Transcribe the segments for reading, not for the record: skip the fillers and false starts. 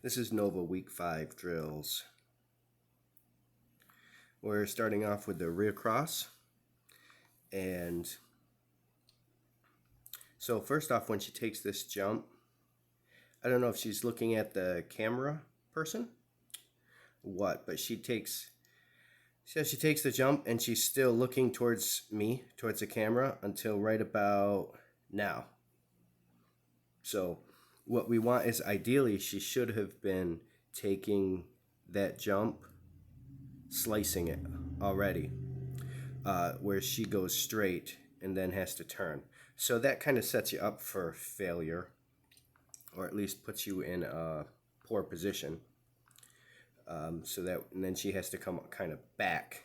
This is Nova Week 5 drills. We're starting off with the rear cross. And so first off, when she takes this jump, I don't know if she's looking at the camera person, but she takes the jump and she's still looking towards me, towards the camera, until right about now. So what we want is, ideally, she should have been taking that jump, slicing it already, where she goes straight and then has to turn. So that kind of sets you up for failure, or at least puts you in a poor position. And then she has to come kind of back,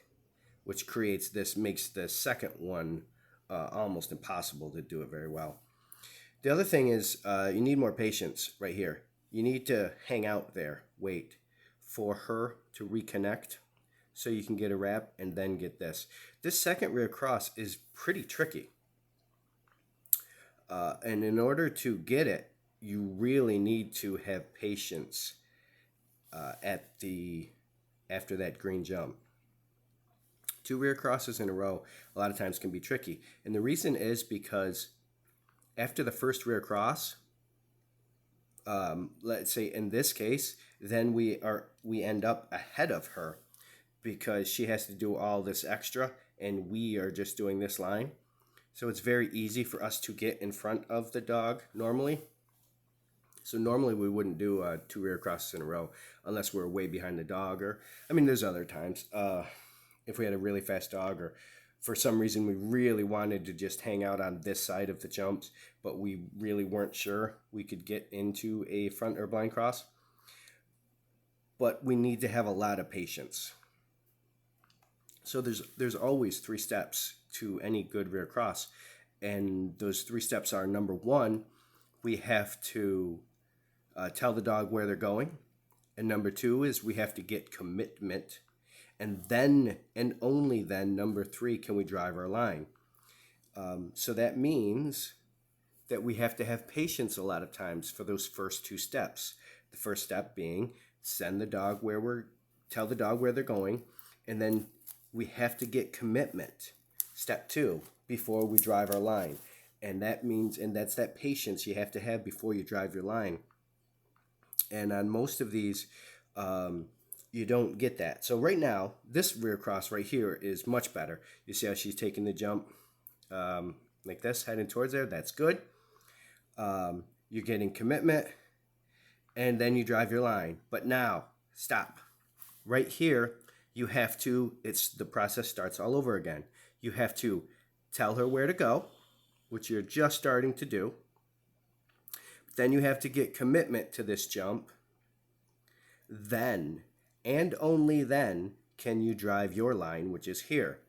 which makes the second one almost impossible to do it very well. The other thing is, you need more patience right here. You need to hang out there, wait for her to reconnect so you can get a wrap and then get this. This second rear cross is pretty tricky. And in order to get it, you really need to have patience after that green jump. 2 rear crosses in a row a lot of times can be tricky. And the reason is because after the first rear cross, let's say in this case, then we end up ahead of her because she has to do all this extra and we are just doing this line. So it's very easy for us to get in front of the dog normally. So normally we wouldn't do 2 rear crosses in a row unless we're way behind the dog, or, I mean, there's other times. If we had a really fast dog, or for some reason we really wanted to just hang out on this side of the jumps, but we really weren't sure we could get into a front or blind cross. But we need to have a lot of patience. So there's always 3 steps to any good rear cross. And those 3 steps are: number 1, we have to tell the dog where they're going. And number 2 is we have to get commitment. And then, and only then, number 3, can we drive our line. So that means that we have to have patience a lot of times for those first 2 steps. The first step being tell the dog where they're going, and then we have to get commitment, step 2, before we drive our line. And that's that patience you have to have before you drive your line. And on most of these, you don't get that. So right now, this rear cross right here is much better. You see how she's taking the jump like this, heading towards there. That's good. You're getting commitment, and then you drive your line. But now, stop. Right here, you have to, the process starts all over again. You have to tell her where to go, which you're just starting to do. Then you have to get commitment to this jump. Then, and only then, can you drive your line, which is here.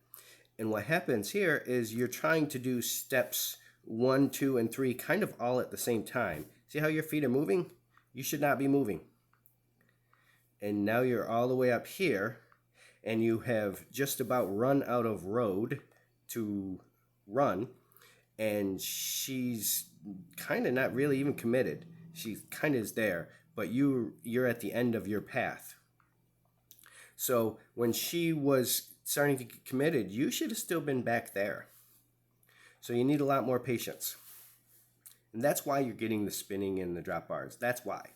And what happens here is you're trying to do steps 1, 2, and 3 kind of all at the same time. See how your feet are moving? You should not be moving. And now you're all the way up here, and you have just about run out of road to run, and she's kind of not really even committed. She kind of is there, but you're at the end of your path. So when she was starting to get committed, you should have still been back there. So you need a lot more patience. And that's why you're getting the spinning and the drop bars. That's why.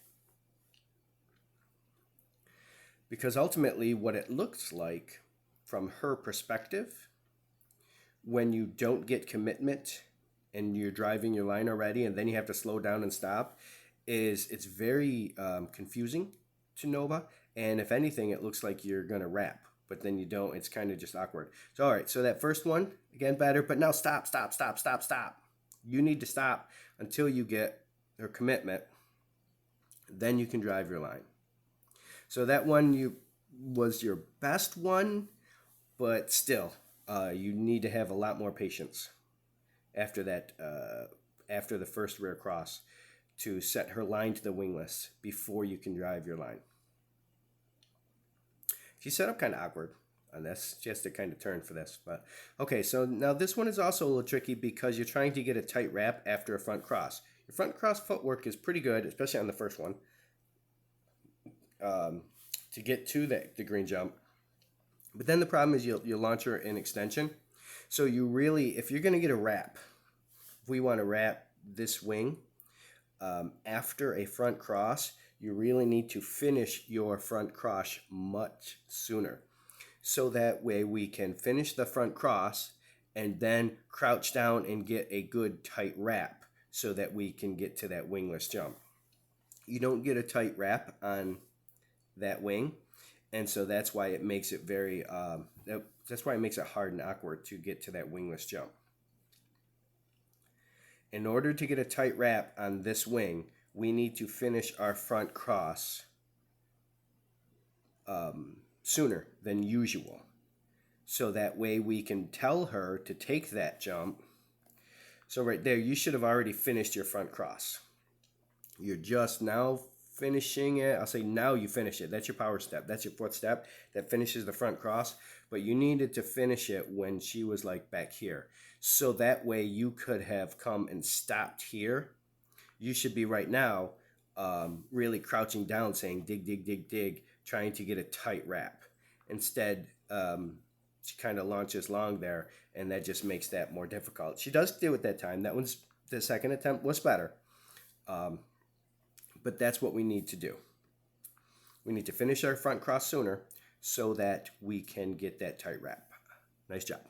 Because ultimately what it looks like from her perspective, when you don't get commitment and you're driving your line already and then you have to slow down and stop, it's very confusing to Nova. And if anything, it looks like you're going to wrap, but then you don't. It's kind of just awkward. So, all right, so that first one, again, better, but now stop. You need to stop until you get her commitment. Then you can drive your line. So that one was your best one, but still, you need to have a lot more patience after that, after the first rear cross, to set her line to the wingless before you can drive your line. She's set up kind of awkward on this. She has to kind of turn for this. But okay, so now this one is also a little tricky because you're trying to get a tight wrap after a front cross. Your front cross footwork is pretty good, especially on the first one. to get to the green jump. But then the problem is you'll launch her in extension. So you really, if you're going to get a wrap, if we want to wrap this wing after a front cross, you really need to finish your front cross much sooner. So that way we can finish the front cross and then crouch down and get a good tight wrap so that we can get to that wingless jump. You don't get a tight wrap on that wing, and so that's why it makes it very that's why it makes it hard and awkward to get to that wingless jump. In order to get a tight wrap on this wing, we need to finish our front cross sooner than usual, so that way we can tell her to take that jump. So right there, you should have already finished your front cross. You're just now finishing it. I'll say now you finish it. That's your power step. That's your fourth step that finishes the front cross. But you needed to finish it when she was like back here. So that way you could have come and stopped here. You should be right now really crouching down saying dig, dig, dig, dig, trying to get a tight wrap. Instead, she kind of launches long there, and that just makes that more difficult. She does do it that time. That one's, the second attempt was better. But that's what we need to do. We need to finish our front cross sooner so that we can get that tight wrap. Nice job.